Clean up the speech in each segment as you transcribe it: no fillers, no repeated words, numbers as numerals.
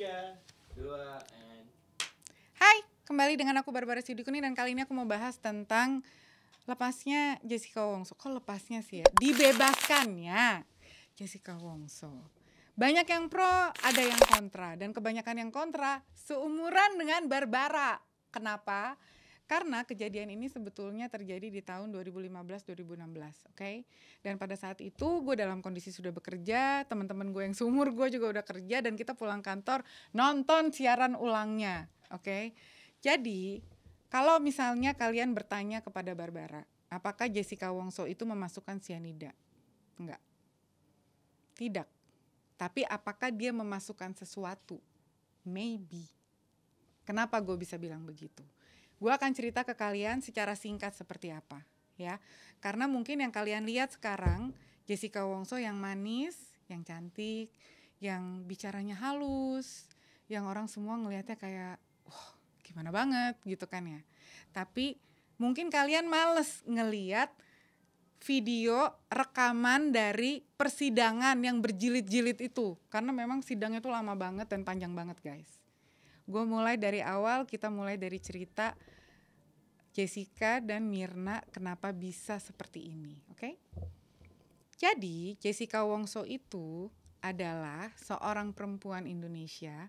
3, 2, and... Hai, kembali dengan aku Barbara Sidikuni dan kali ini aku mau bahas tentang lepasnya Jessica Wongso. Kok lepasnya sih ya? Dibebaskannya Jessica Wongso. Banyak yang pro, ada yang kontra. Dan kebanyakan yang kontra seumuran dengan Barbara. Kenapa? Karena kejadian ini sebetulnya terjadi di tahun 2015-2016, oke? Dan pada saat itu gue dalam kondisi sudah bekerja, teman-teman gue yang seumur gue juga udah kerja, dan kita pulang kantor nonton siaran ulangnya, oke? Jadi kalau misalnya kalian bertanya kepada Barbara, apakah Jessica Wongso itu memasukkan cyanida? Enggak. Tidak. Tapi apakah dia memasukkan sesuatu? Maybe. Kenapa gue bisa bilang begitu? Gue akan cerita ke kalian secara singkat seperti apa, ya. Karena mungkin yang kalian lihat sekarang Jessica Wongso yang manis, yang cantik, yang bicaranya halus, yang orang semua ngelihatnya kayak, wah, gimana banget gitu kan ya. Tapi mungkin kalian males ngelihat video rekaman dari persidangan yang berjilid-jilid itu, karena memang sidangnya tuh lama banget dan panjang banget, guys. Gue mulai dari awal, kita mulai dari cerita Jessica dan Myrna kenapa bisa seperti ini, oke? Jadi Jessica Wongso itu adalah seorang perempuan Indonesia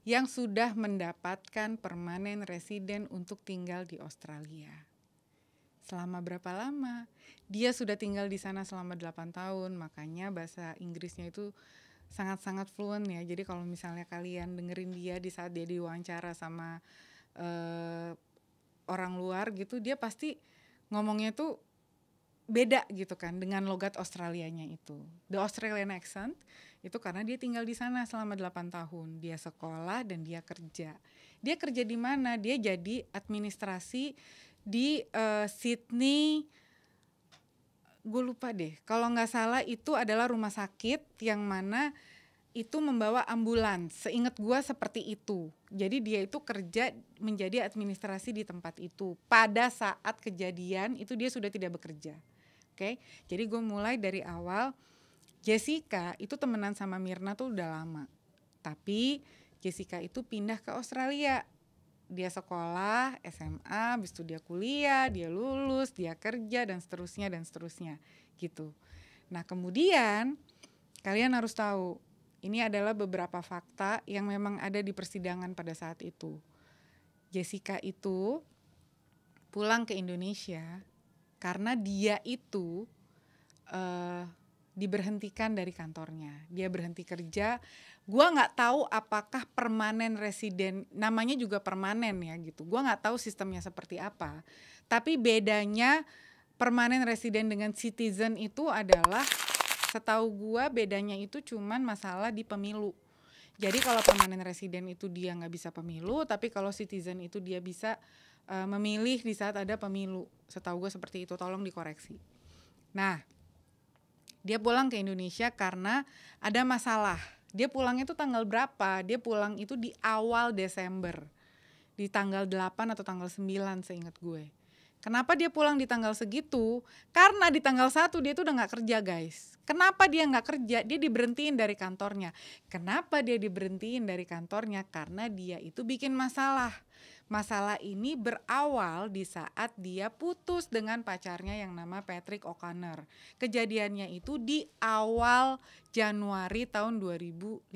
yang sudah mendapatkan permanen residen untuk tinggal di Australia. Selama berapa lama? Dia sudah tinggal di sana selama 8 tahun, makanya bahasa Inggrisnya itu sangat-sangat fluent ya. Jadi kalau misalnya kalian dengerin dia di saat dia diwawancara sama orang luar gitu, dia pasti ngomongnya tuh beda gitu kan dengan logat Australianya itu. The Australian accent itu karena dia tinggal di sana selama 8 tahun. Dia sekolah dan dia kerja. Dia kerja di mana? Dia jadi administrasi di Sydney. Gue lupa deh. Kalau nggak salah itu adalah rumah sakit yang mana itu membawa ambulans, seingat gue seperti itu. Jadi dia itu kerja menjadi administrasi di tempat itu. Pada saat kejadian itu dia sudah tidak bekerja, oke? Jadi gue mulai dari awal. Jessica itu temenan sama Myrna tuh udah lama, tapi Jessica itu pindah ke Australia. Dia sekolah SMA, habis itu dia kuliah, dia lulus, dia kerja dan seterusnya gitu. Nah kemudian kalian harus tahu, ini adalah beberapa fakta yang memang ada di persidangan pada saat itu. Jessica itu pulang ke Indonesia karena dia itu diberhentikan dari kantornya. Dia berhenti kerja. Gua nggak tahu apakah permanen residen, namanya juga permanen ya gitu. Gua nggak tahu sistemnya seperti apa. Tapi bedanya permanen residen dengan citizen itu adalah, setahu gua bedanya itu cuman masalah di pemilu. Jadi kalau permanen residen itu dia nggak bisa pemilu, tapi kalau citizen itu dia bisa memilih di saat ada pemilu. Setahu gua seperti itu, tolong dikoreksi. Nah, dia pulang ke Indonesia karena ada masalah. Dia pulangnya itu tanggal berapa? Dia pulang itu di awal Desember. Di tanggal 8 atau tanggal 9 seingat gue. Kenapa dia pulang di tanggal segitu? Karena di tanggal 1 dia tuh udah gak kerja, guys. Kenapa dia gak kerja? Dia diberhentiin dari kantornya. Kenapa dia diberhentiin dari kantornya? Karena dia itu bikin masalah. Masalah ini berawal di saat dia putus dengan pacarnya yang nama Patrick O'Connor. Kejadiannya itu di awal Januari tahun 2015.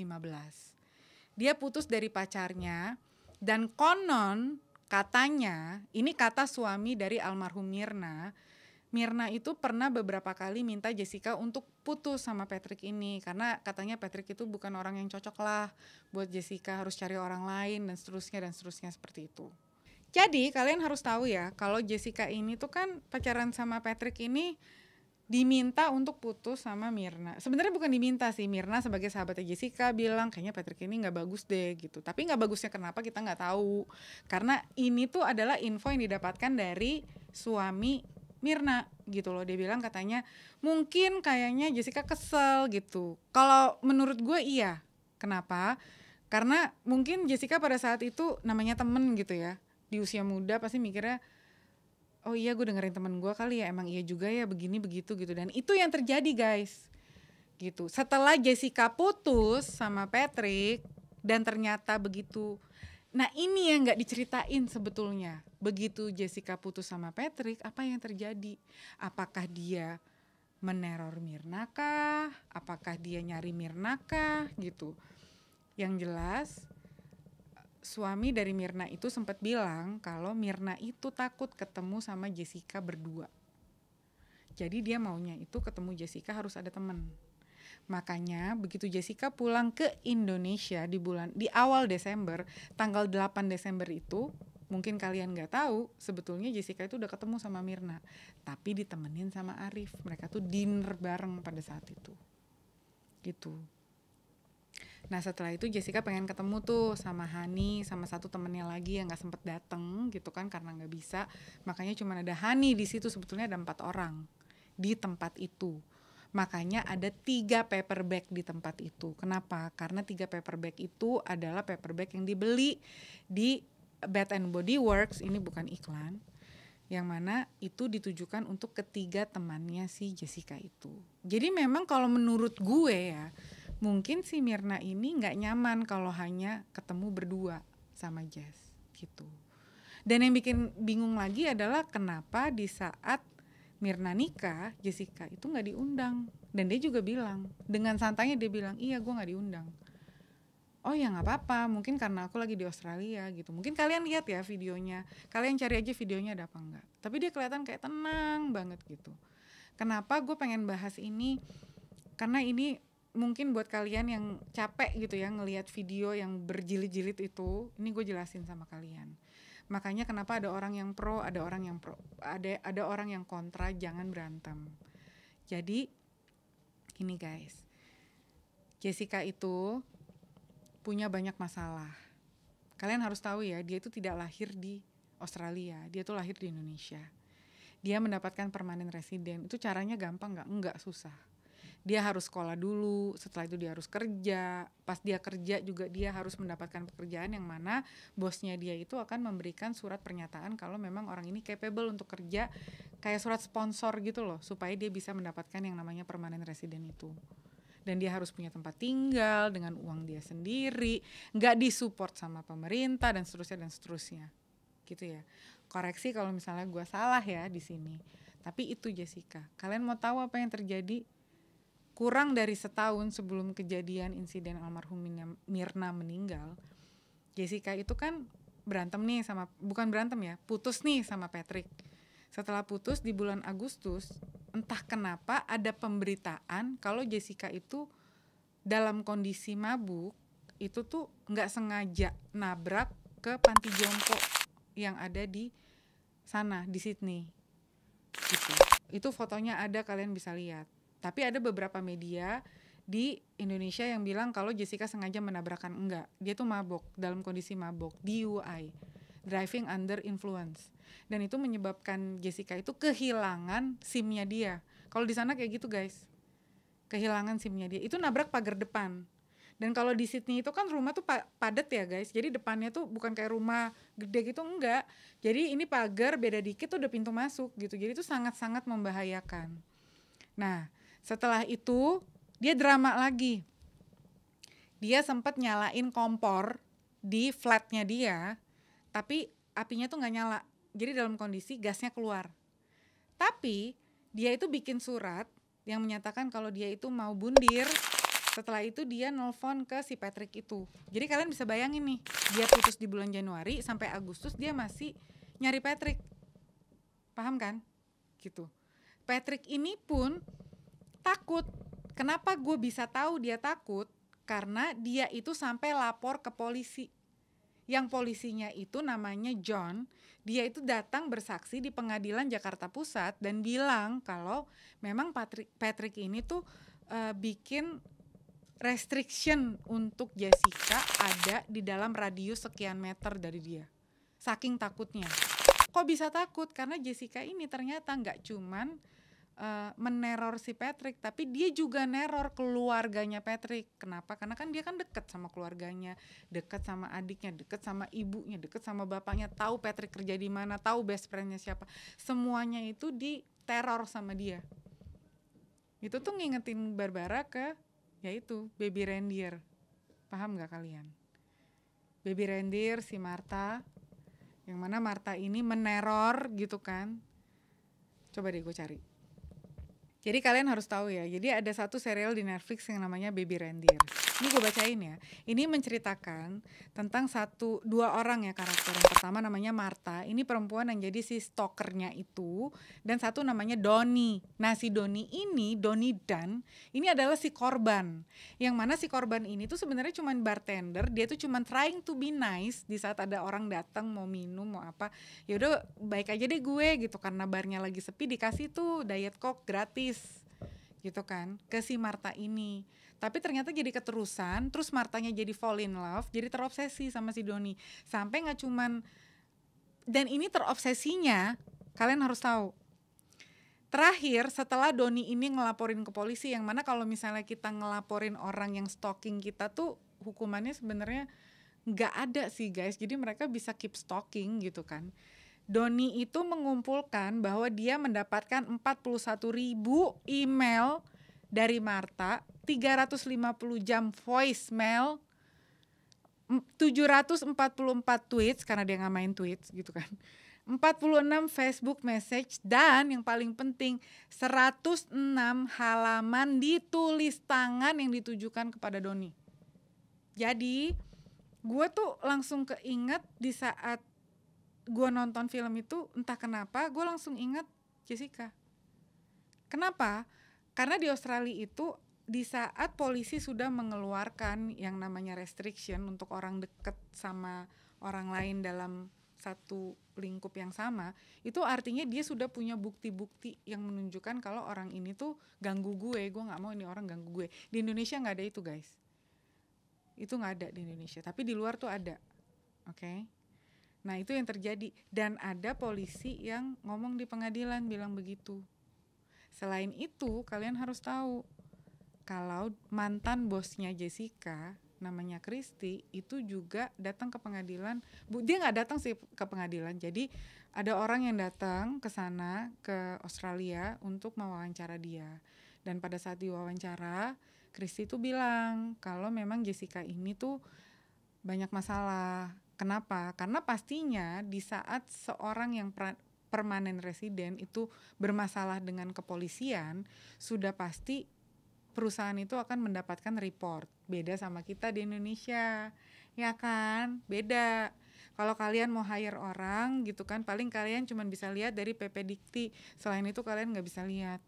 Dia putus dari pacarnya dan konon katanya, ini kata suami dari almarhum Myrna, Myrna itu pernah beberapa kali minta Jessica untuk putus sama Patrick ini karena katanya Patrick itu bukan orang yang cocok lah buat Jessica, harus cari orang lain dan seterusnya seperti itu. Jadi kalian harus tahu ya, kalau Jessica ini tuh kan pacaran sama Patrick ini diminta untuk putus sama Myrna. Sebenarnya bukan diminta sih, Myrna sebagai sahabatnya Jessica bilang kayaknya Patrick ini nggak bagus deh gitu. Tapi nggak bagusnya kenapa kita nggak tahu. Karena ini tuh adalah info yang didapatkan dari suami Myrna gitu loh. Dia bilang katanya mungkin kayaknya Jessica kesel gitu. Kalau menurut gue iya. Kenapa? Karena mungkin Jessica pada saat itu namanya temen gitu ya. Di usia muda pasti mikirnya, oh iya gue dengerin temen gue kali ya, emang iya juga ya begini begitu gitu. Dan itu yang terjadi, guys gitu. Setelah Jessica putus sama Patrick, Dan ternyata begitu. Nah ini yang gak diceritain sebetulnya. Begitu Jessica putus sama Patrick, apa yang terjadi? Apakah dia meneror Myrna kah? Apakah dia nyari Myrna kah? Gitu. Yang jelas suami dari Myrna itu sempat bilang kalau Myrna itu takut ketemu sama Jessica berdua. Jadi dia maunya itu ketemu Jessica harus ada teman. Makanya begitu Jessica pulang ke Indonesia di awal Desember, tanggal 8 Desember itu, mungkin kalian nggak tahu, sebetulnya Jessica itu udah ketemu sama Myrna, tapi ditemenin sama Arif. Mereka tuh dinner bareng pada saat itu. Gitu. Nah setelah itu Jessica pengen ketemu tuh sama Hani, sama satu temennya lagi yang nggak sempet dateng gitu kan karena nggak bisa. Makanya cuma ada Hani di situ, sebetulnya ada 4 orang di tempat itu. Makanya ada 3 paper bag di tempat itu. Kenapa? Karena 3 paper bag itu adalah paper bag yang dibeli di Bath and Body Works. Ini bukan iklan. Yang mana itu ditujukan untuk ketiga temannya si Jessica itu. Jadi memang kalau menurut gue ya, mungkin si Myrna ini gak nyaman kalau hanya ketemu berdua sama Jess gitu. Dan yang bikin bingung lagi adalah kenapa di saat Myrna nikah, Jessica itu gak diundang. Dan dia juga bilang, dengan santainya dia bilang, iya gue gak diundang. Oh ya gak apa-apa, mungkin karena aku lagi di Australia gitu. Mungkin kalian lihat ya videonya, kalian cari aja videonya ada apa enggak. Tapi dia kelihatan kayak tenang banget gitu. Kenapa gue pengen bahas ini? Karena ini mungkin buat kalian yang capek gitu ya ngelihat video yang berjilid-jilid itu, ini gue jelasin sama kalian. Makanya kenapa ada orang yang pro, ada orang yang ada orang yang kontra, jangan berantem. Jadi gini guys, Jessica itu punya banyak masalah. Kalian harus tahu ya, dia itu tidak lahir di Australia, dia tuh lahir di Indonesia. Dia mendapatkan permanent resident, itu caranya gampang nggak? Enggak, susah. Dia harus sekolah dulu, setelah itu dia harus kerja. Pas dia kerja juga dia harus mendapatkan pekerjaan yang mana bosnya dia itu akan memberikan surat pernyataan kalau memang orang ini capable untuk kerja, kayak surat sponsor gitu loh, supaya dia bisa mendapatkan yang namanya permanent resident itu. Dan dia harus punya tempat tinggal dengan uang dia sendiri, nggak disupport sama pemerintah dan seterusnya gitu ya. Koreksi kalau misalnya gue salah ya di sini. Tapi itu Jessica. Kalian mau tahu apa yang terjadi? Kurang dari setahun sebelum kejadian insiden almarhum Myrna meninggal, Jessica itu kan berantem nih sama, bukan berantem ya, putus nih sama Patrick. Setelah putus di bulan Agustus, entah kenapa ada pemberitaan kalau Jessica itu dalam kondisi mabuk, itu tuh nggak sengaja nabrak ke panti jompo yang ada di sana, di Sydney gitu. Itu fotonya ada, kalian bisa lihat. Tapi ada beberapa media di Indonesia yang bilang kalau Jessica sengaja menabrakkan, enggak. Dia tuh mabok, dalam kondisi mabok, DUI, driving under influence. Dan itu menyebabkan Jessica itu kehilangan SIM-nya dia. Kalau di sana kayak gitu guys, kehilangan SIM-nya dia. Itu nabrak pagar depan. Dan kalau di Sydney itu kan rumah tuh padat ya guys. Jadi depannya tuh bukan kayak rumah gede gitu, enggak. Jadi ini pagar beda dikit tuh udah pintu masuk gitu. Jadi itu sangat-sangat membahayakan. Nah, setelah itu dia drama lagi. Dia sempat nyalain kompor di flatnya dia, tapi apinya tuh gak nyala. Jadi dalam kondisi gasnya keluar. Tapi dia itu bikin surat yang menyatakan kalau dia itu mau bundir. Setelah itu dia nelfon ke si Patrick itu. Jadi kalian bisa bayangin nih, dia putus di bulan Januari sampai Agustus dia masih nyari Patrick. Paham kan? Gitu. Patrick ini pun takut. Kenapa gue bisa tahu dia takut? Karena dia itu sampai lapor ke polisi. Yang polisinya itu namanya John. Dia itu datang bersaksi di pengadilan Jakarta Pusat dan bilang kalau memang Patrick ini tuh bikin restriction untuk Jessica ada di dalam radius sekian meter dari dia. Saking takutnya. Kok bisa takut? Karena Jessica ini ternyata gak cuman meneror si Patrick, tapi dia juga neror keluarganya Patrick. Kenapa? Karena kan dia kan deket sama keluarganya, deket sama adiknya, deket sama ibunya, deket sama bapaknya, tahu Patrick kerja di mana, tahu best friendnya siapa. Semuanya itu diteror sama dia. Itu tuh ngingetin Barbara ke yaitu baby reindeer. Paham gak kalian? Baby Reindeer si Martha, yang mana Martha ini meneror gitu kan. Coba deh gue cari. Jadi kalian harus tahu ya, jadi ada satu serial di Netflix yang namanya Baby Reindeer. Ini gue bacain ya. Ini menceritakan tentang dua orang ya karakter. Yang pertama namanya Martha, ini perempuan yang jadi si stalkernya itu. Dan satu namanya Donnie. Nah si Donnie Dan, ini adalah si korban. Yang mana si korban ini tuh sebenarnya cuma bartender, dia tuh cuma trying to be nice di saat ada orang datang mau minum, mau apa. Ya udah baik aja deh gue gitu, karena barnya lagi sepi dikasih tuh Diet Coke gratis gitu kan ke si Martha ini. Tapi ternyata jadi keterusan, terus Martanya jadi fall in love, jadi terobsesi sama si Donnie. Sampai gak cuman, dan ini terobsesinya kalian harus tahu, terakhir setelah Donnie ini ngelaporin ke polisi, yang mana kalau misalnya kita ngelaporin orang yang stalking kita tuh hukumannya sebenarnya gak ada sih guys, jadi mereka bisa keep stalking gitu kan. Donnie itu mengumpulkan bahwa dia mendapatkan 41.000 email dari Martha, 350 jam voicemail, 744 tweets karena dia nggak main tweets gitu kan, 46 Facebook message, dan yang paling penting 106 halaman ditulis tangan yang ditujukan kepada Donnie. Jadi gue tuh langsung keinget di saat gue nonton film itu, entah kenapa gue langsung ingat Jessica. Kenapa? Karena di Australia itu di saat polisi sudah mengeluarkan yang namanya restriction untuk orang deket sama orang lain dalam satu lingkup yang sama, itu artinya dia sudah punya bukti-bukti yang menunjukkan kalau orang ini tuh ganggu gue gak mau ini orang ganggu gue. Di Indonesia gak ada itu guys, itu gak ada di Indonesia, tapi di luar tuh ada. Oke. Nah itu yang terjadi, dan ada polisi yang ngomong di pengadilan bilang begitu. Selain itu kalian harus tahu kalau mantan bosnya Jessica namanya Christy itu juga datang ke pengadilan. Dia nggak datang sih ke pengadilan, jadi ada orang yang datang ke sana ke Australia untuk mewawancara dia. Dan pada saat diwawancara Christy tuh bilang kalau memang Jessica ini tuh banyak masalah. Kenapa? Karena pastinya di saat seorang yang permanen resident itu bermasalah dengan kepolisian, sudah pasti perusahaan itu akan mendapatkan report. Beda sama kita di Indonesia, ya kan? Beda. Kalau kalian mau hire orang gitu kan, paling kalian cuma bisa lihat dari PP Dikti. Selain itu kalian nggak bisa lihat.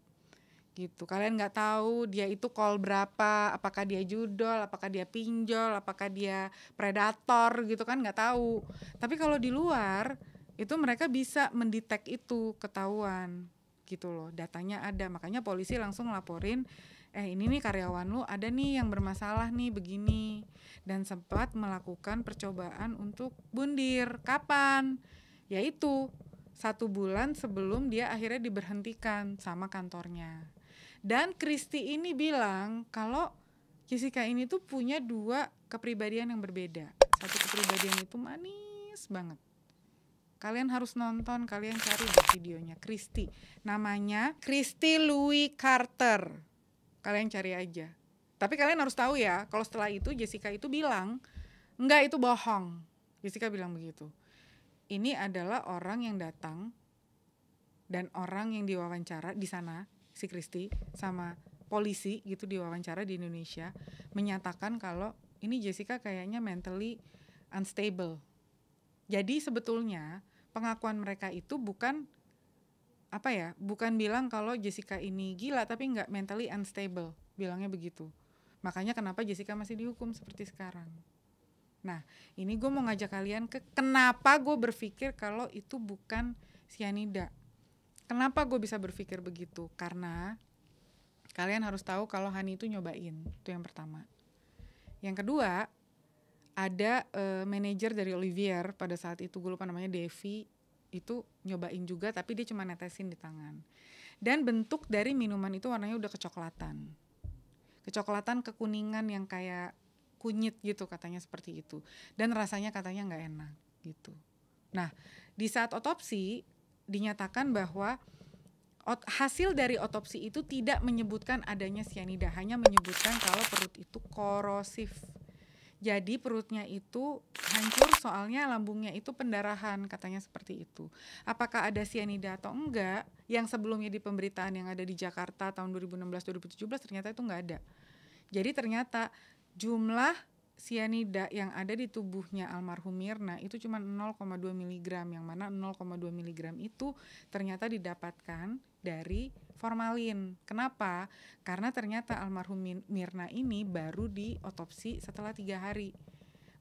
Gitu. Kalian nggak tahu dia itu call berapa, apakah dia judol, apakah dia pinjol, apakah dia predator gitu kan, nggak tahu. Tapi kalau di luar itu mereka bisa mendetek itu, ketahuan gitu loh, datanya ada. Makanya polisi langsung laporin, ini nih karyawan lu ada nih yang bermasalah nih begini, dan sempat melakukan percobaan untuk bundir. Kapan? Yaitu 1 bulan sebelum dia akhirnya diberhentikan sama kantornya. Dan Christy ini bilang kalau Jessica ini tuh punya 2 kepribadian yang berbeda. Satu kepribadian itu manis banget. Kalian harus nonton, kalian cari di videonya Christy. Namanya Christy Louis Carter. Kalian cari aja. Tapi kalian harus tahu ya, kalau setelah itu Jessica itu bilang, enggak itu bohong. Jessica bilang begitu. Ini adalah orang yang datang dan orang yang diwawancara di sana, si Christy sama polisi gitu diwawancara di Indonesia, menyatakan kalau ini Jessica kayaknya mentally unstable. Jadi sebetulnya pengakuan mereka itu bukan bukan bilang kalau Jessica ini gila, tapi nggak mentally unstable, bilangnya begitu. Makanya kenapa Jessica masih dihukum seperti sekarang. Nah ini gue mau ngajak kalian ke kenapa gue berpikir kalau itu bukan cyanida. Kenapa gue bisa berpikir begitu? Karena kalian harus tahu kalau Hani itu nyobain, itu yang pertama. Yang kedua, ada manajer dari Olivier pada saat itu, gue lupa namanya, Devi, itu nyobain juga tapi dia cuma netesin di tangan. Dan bentuk dari minuman itu warnanya udah kecoklatan. Kecoklatan kekuningan yang kayak kunyit gitu katanya, seperti itu. Dan rasanya katanya nggak enak gitu. Nah di saat otopsi dinyatakan bahwa hasil dari otopsi itu tidak menyebutkan adanya cyanida, hanya menyebutkan kalau perut itu korosif. Jadi perutnya itu hancur soalnya lambungnya itu pendarahan, katanya seperti itu. Apakah ada sianida atau enggak? Yang sebelumnya di pemberitaan yang ada di Jakarta tahun 2016-2017 ternyata itu enggak ada. Jadi ternyata jumlah sianida yang ada di tubuhnya almarhum Mirna itu cuma 0,2 mg, yang mana 0,2 mg itu ternyata didapatkan dari formalin. Kenapa? Karena ternyata almarhum Mirna ini baru diotopsi setelah 3 hari.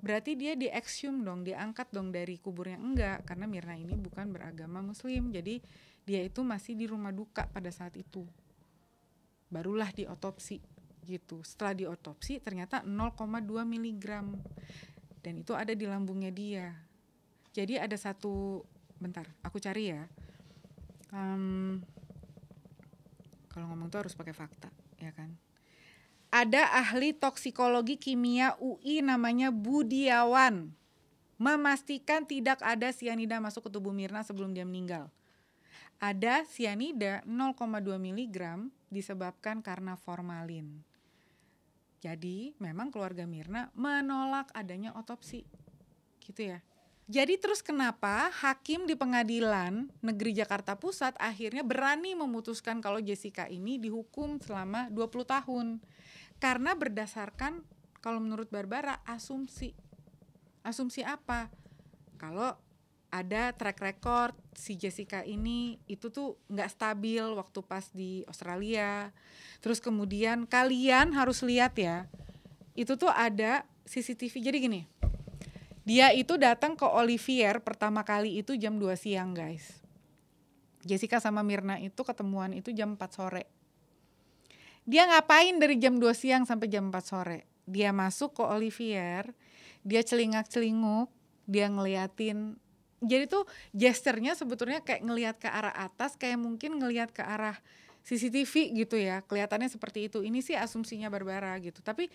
Berarti dia dieksum dong, diangkat dong dari kuburnya. Enggak, karena Mirna ini bukan beragama muslim. Jadi dia itu masih di rumah duka pada saat itu. Barulah diotopsi gitu. Setelah diotopsi ternyata 0,2 mg. Dan itu ada di lambungnya dia. Jadi ada satu, bentar, aku cari ya. Kalau ngomong tuh harus pakai fakta, ya kan? Ada ahli toksikologi kimia UI namanya Budiawan memastikan tidak ada sianida masuk ke tubuh Mirna sebelum dia meninggal. Ada sianida 0,2 mg disebabkan karena formalin. Jadi memang keluarga Mirna menolak adanya otopsi, gitu ya. Jadi terus kenapa hakim di Pengadilan Negeri Jakarta Pusat akhirnya berani memutuskan kalau Jessica ini dihukum selama 20 tahun? Karena berdasarkan, kalau menurut Barbara, asumsi. Asumsi apa? Kalau ada track record si Jessica ini itu tuh nggak stabil waktu pas di Australia. Terus kemudian kalian harus lihat ya, itu tuh ada CCTV. Jadi gini, dia itu datang ke Olivier pertama kali itu jam 2 siang guys. Jessica sama Mirna itu ketemuan itu jam 4 sore. Dia ngapain dari jam 2 siang sampai jam 4 sore? Dia masuk ke Olivier, dia celingak-celinguk, dia ngeliatin. Jadi tuh gesturnya sebetulnya kayak ngelihat ke arah atas, kayak mungkin ngelihat ke arah CCTV gitu ya. Kelihatannya seperti itu. Ini sih asumsinya Barbara gitu. Tapi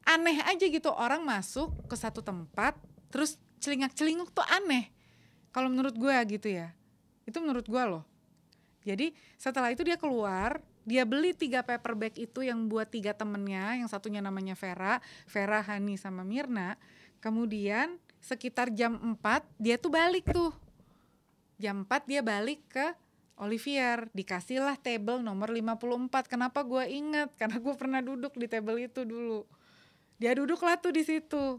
aneh aja gitu, orang masuk ke satu tempat terus celingak-celinguk tuh aneh. Kalau menurut gue gitu ya. Itu menurut gue loh. Jadi setelah itu dia keluar, dia beli 3 paper bag itu yang buat 3 temennya, yang satunya namanya Vera, Hani sama Mirna. Kemudian sekitar jam 4 dia tuh balik tuh. Jam 4 dia balik ke Olivier, dikasihlah table nomor 54. Kenapa gue ingat? Karena gue pernah duduk di table itu dulu. Dia duduklah tuh di situ.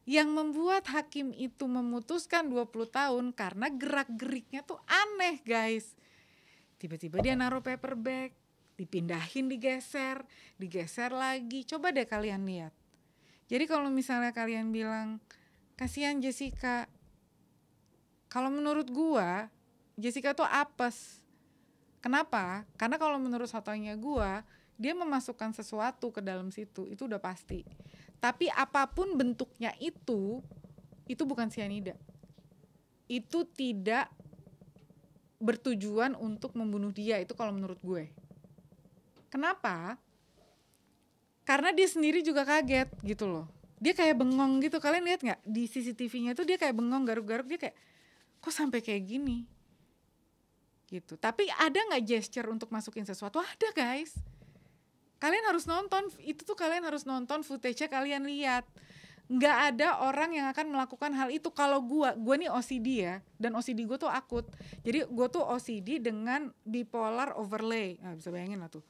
Yang membuat hakim itu memutuskan 20 tahun karena gerak-geriknya tuh aneh guys. Tiba-tiba dia naruh paper bag, dipindahin, digeser lagi. Coba deh kalian lihat. Jadi kalau misalnya kalian bilang, kasihan Jessica. Kalau menurut gua, Jessica tuh apes. Kenapa? Karena kalau menurut satunya gua, dia memasukkan sesuatu ke dalam situ, itu udah pasti. Tapi apapun bentuknya itu bukan sianida. Itu tidak bertujuan untuk membunuh dia, itu kalau menurut gue. Kenapa? Karena dia sendiri juga kaget gitu loh. Dia kayak bengong gitu, kalian lihat nggak di CCTV-nya tuh dia kayak bengong, garuk-garuk, dia kayak kok sampai kayak gini gitu. Tapi ada nggak gesture untuk masukin sesuatu? Ada guys. Kalian harus nonton itu tuh, kalian harus nonton footage-nya, kalian lihat. Nggak ada orang yang akan melakukan hal itu. Kalau gue nih OCD ya, dan OCD gue tuh akut. Jadi gue tuh OCD dengan bipolar overlay. Nah, bisa bayangin lah tuh.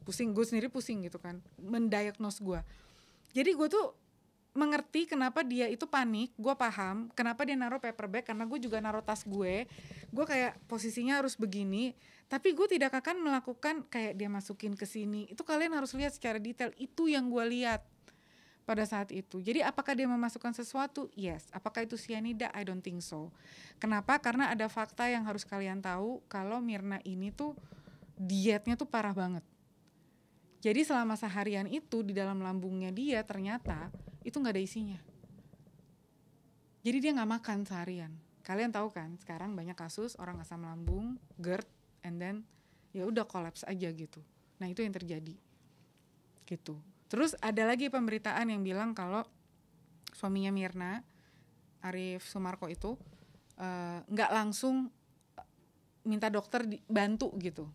Pusing, gue sendiri pusing gitu kan, mendiagnose gue. Jadi gue tuh mengerti kenapa dia itu panik, gue paham kenapa dia naruh paper bag, karena gue juga naruh tas gue kayak posisinya harus begini, tapi gue tidak akan melakukan kayak dia masukin ke sini. Itu kalian harus lihat secara detail, itu yang gue lihat pada saat itu. Jadi apakah dia memasukkan sesuatu? Yes. Apakah itu sianida? I don't think so. Kenapa? Karena ada fakta yang harus kalian tahu, kalau Mirna ini tuh dietnya tuh parah banget. Jadi selama seharian itu di dalam lambungnya dia ternyata itu nggak ada isinya. Jadi dia nggak makan seharian. Kalian tahu kan sekarang banyak kasus orang asam lambung, GERD, and then ya udah collapse aja gitu. Nah itu yang terjadi gitu. Terus ada lagi pemberitaan yang bilang kalau suaminya Mirna, Arif Sumarko itu nggak langsung minta dokter bantu gitu.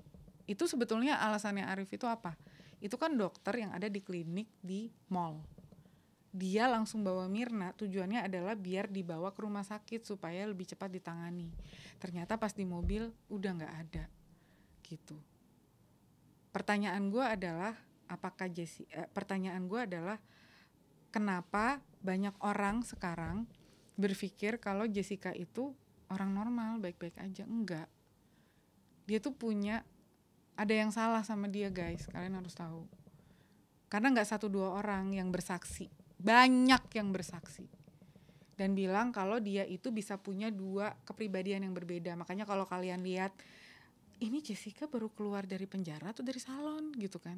Itu sebetulnya alasannya Arif itu apa? Itu kan dokter yang ada di klinik di mall. dia langsung bawa Mirna, tujuannya adalah biar dibawa ke rumah sakit supaya lebih cepat ditangani. Ternyata pas di mobil udah nggak ada gitu. Pertanyaan gue adalah kenapa banyak orang sekarang berpikir kalau Jessica itu orang normal, baik-baik aja. Enggak, dia tuh ada yang salah sama dia guys, kalian harus tahu. Karena nggak 1-2 orang yang bersaksi, banyak yang bersaksi dan bilang kalau dia itu bisa punya 2 kepribadian yang berbeda. Makanya kalau kalian lihat, ini Jessica baru keluar dari penjara atau dari salon gitu kan,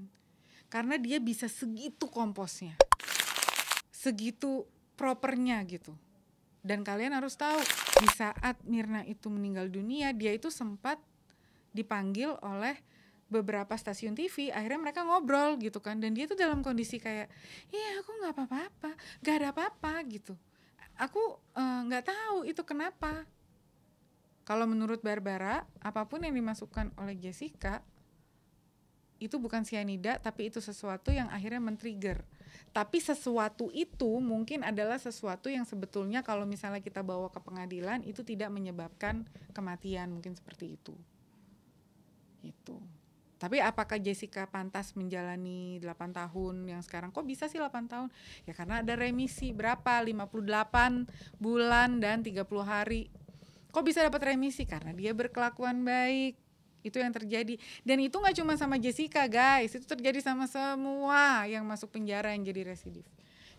karena dia bisa segitu komposnya, segitu propernya gitu. Dan kalian harus tahu, di saat Mirna itu meninggal dunia, dia itu sempat dipanggil oleh beberapa stasiun TV, akhirnya mereka ngobrol gitu kan, dan dia tuh dalam kondisi kayak, iya aku nggak apa-apa, nggak ada apa-apa gitu, aku nggak tahu itu kenapa. Kalau menurut Barbara, apapun yang dimasukkan oleh Jessica itu bukan cyanida, tapi itu sesuatu yang akhirnya men-trigger. Tapi sesuatu itu mungkin adalah sesuatu yang sebetulnya kalau misalnya kita bawa ke pengadilan itu tidak menyebabkan kematian, mungkin seperti itu. Gitu. Tapi apakah Jessica pantas menjalani 8 tahun yang sekarang? Kok bisa sih 8 tahun? Ya karena ada remisi berapa? 58 bulan dan 30 hari. Kok bisa dapat remisi? Karena dia berkelakuan baik. Itu yang terjadi. Dan itu gak cuma sama Jessica guys, itu terjadi sama semua yang masuk penjara yang jadi residif.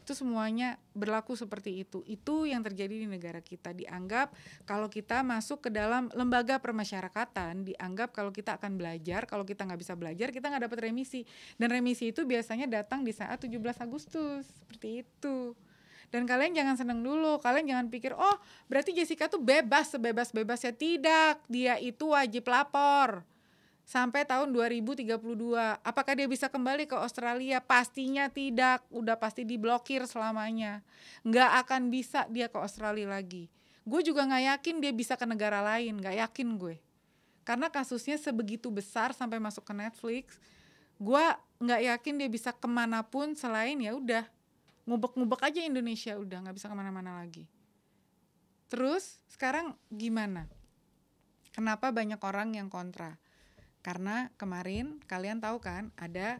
Itu semuanya berlaku seperti itu. Itu yang terjadi di negara kita. Dianggap kalau kita masuk ke dalam lembaga permasyarakatan, dianggap kalau kita akan belajar, kalau kita gak bisa belajar, kita gak dapat remisi. Dan remisi itu biasanya datang di saat 17 Agustus, seperti itu. Dan kalian jangan seneng dulu, kalian jangan pikir, oh berarti Jessica tuh bebas, sebebas-bebasnya. Tidak, dia itu wajib lapor sampai tahun 2032. Apakah dia bisa kembali ke Australia? Pastinya tidak, udah pasti diblokir selamanya. Nggak akan bisa dia ke Australia lagi. Gue juga nggak yakin dia bisa ke negara lain, nggak yakin gue. Karena kasusnya sebegitu besar sampai masuk ke Netflix, gue nggak yakin dia bisa kemanapun selain ya udah ngubek-ngubek aja Indonesia, udah nggak bisa kemana-mana lagi. Terus sekarang gimana? Kenapa banyak orang yang kontra? Karena kemarin kalian tahu kan ada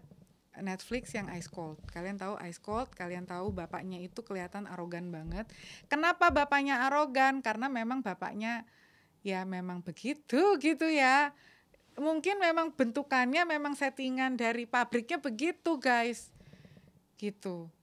Netflix yang Ice Cold. Kalian tahu Ice Cold, kalian tahu bapaknya itu kelihatan arogan banget. Kenapa bapaknya arogan? Karena memang bapaknya ya memang begitu gitu ya. Mungkin memang bentukannya memang settingan dari pabriknya begitu guys. Gitu.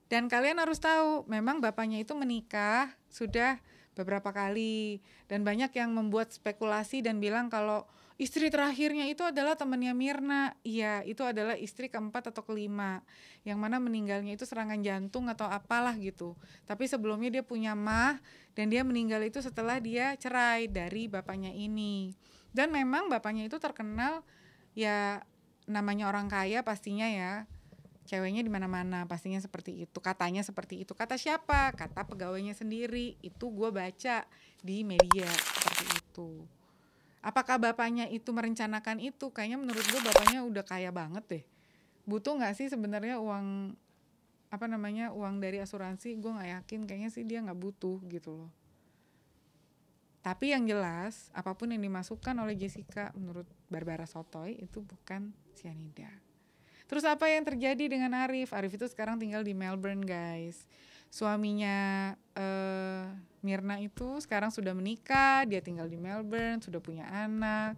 Dan kalian harus tahu, memang bapaknya itu menikah sudah beberapa kali. Dan banyak yang membuat spekulasi dan bilang kalau istri terakhirnya itu adalah temannya Mirna. Iya, itu adalah istri keempat atau kelima. Yang mana meninggalnya itu serangan jantung atau apalah gitu. Tapi sebelumnya dia punya mah, dan dia meninggal itu setelah dia cerai dari bapaknya ini. Dan memang bapaknya itu terkenal, ya namanya orang kaya pastinya ya, ceweknya di mana-mana, pastinya seperti itu. Katanya seperti itu. Kata siapa? Kata pegawainya sendiri. Itu gue baca di media seperti itu. Apakah bapaknya itu merencanakan itu? Kayaknya menurut gue bapaknya udah kaya banget deh. Butuh nggak sih sebenarnya uang uang dari asuransi? Gue nggak yakin. Kayaknya sih dia nggak butuh gitu loh. Tapi yang jelas apapun yang dimasukkan oleh Jessica menurut Barbara Sotoy itu bukan cyanida. Terus apa yang terjadi dengan Arif? Arif itu sekarang tinggal di Melbourne guys. Suaminya Mirna itu sekarang sudah menikah, dia tinggal di Melbourne, sudah punya anak.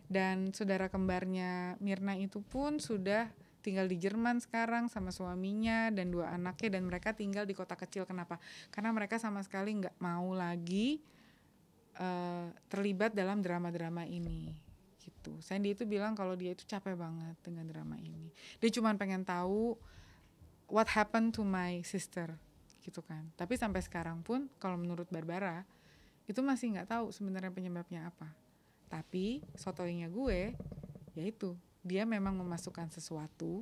Dan saudara kembarnya Mirna itu pun sudah tinggal di Jerman sekarang sama suaminya dan 2 anaknya. Dan mereka tinggal di kota kecil. Kenapa? Karena mereka sama sekali gak mau lagi terlibat dalam drama-drama ini. Gitu. Sandy itu bilang kalau dia itu capek banget dengan drama ini. Dia cuma pengen tahu what happened to my sister gitu kan. Tapi sampai sekarang pun kalau menurut Barbara itu masih nggak tahu sebenarnya penyebabnya apa. Tapi sotoinya gue yaitu dia memang memasukkan sesuatu,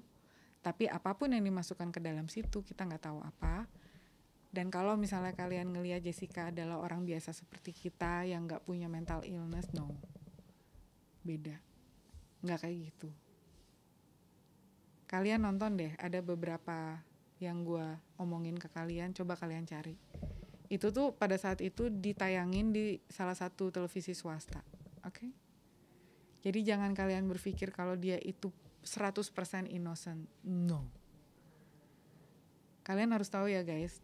tapi apapun yang dimasukkan ke dalam situ kita nggak tahu apa. Dan kalau misalnya kalian ngelihat Jessica adalah orang biasa seperti kita yang nggak punya mental illness, no. Beda, nggak kayak gitu. Kalian nonton deh, ada beberapa yang gue omongin ke kalian, coba kalian cari. Itu tuh pada saat itu ditayangin di salah satu televisi swasta. Oke? Jadi jangan kalian berpikir kalau dia itu 100% innocent. No. Kalian harus tahu ya guys,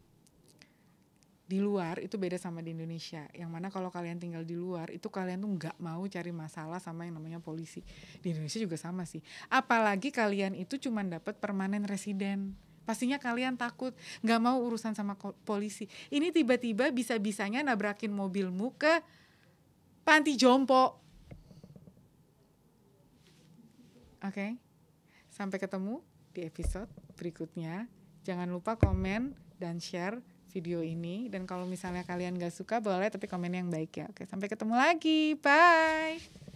di luar itu beda sama di Indonesia. Yang mana kalau kalian tinggal di luar itu kalian tuh nggak mau cari masalah sama yang namanya polisi. Di Indonesia juga sama sih. Apalagi kalian itu cuma dapat permanen residen. Pastinya kalian takut, nggak mau urusan sama polisi. Ini tiba-tiba bisa-bisanya nabrakin mobilmu ke panti jompo. Oke? Sampai ketemu di episode berikutnya. Jangan lupa komen dan share video ini, dan kalau misalnya kalian gak suka boleh tapi komen yang baik ya. Oke, sampai ketemu lagi, bye.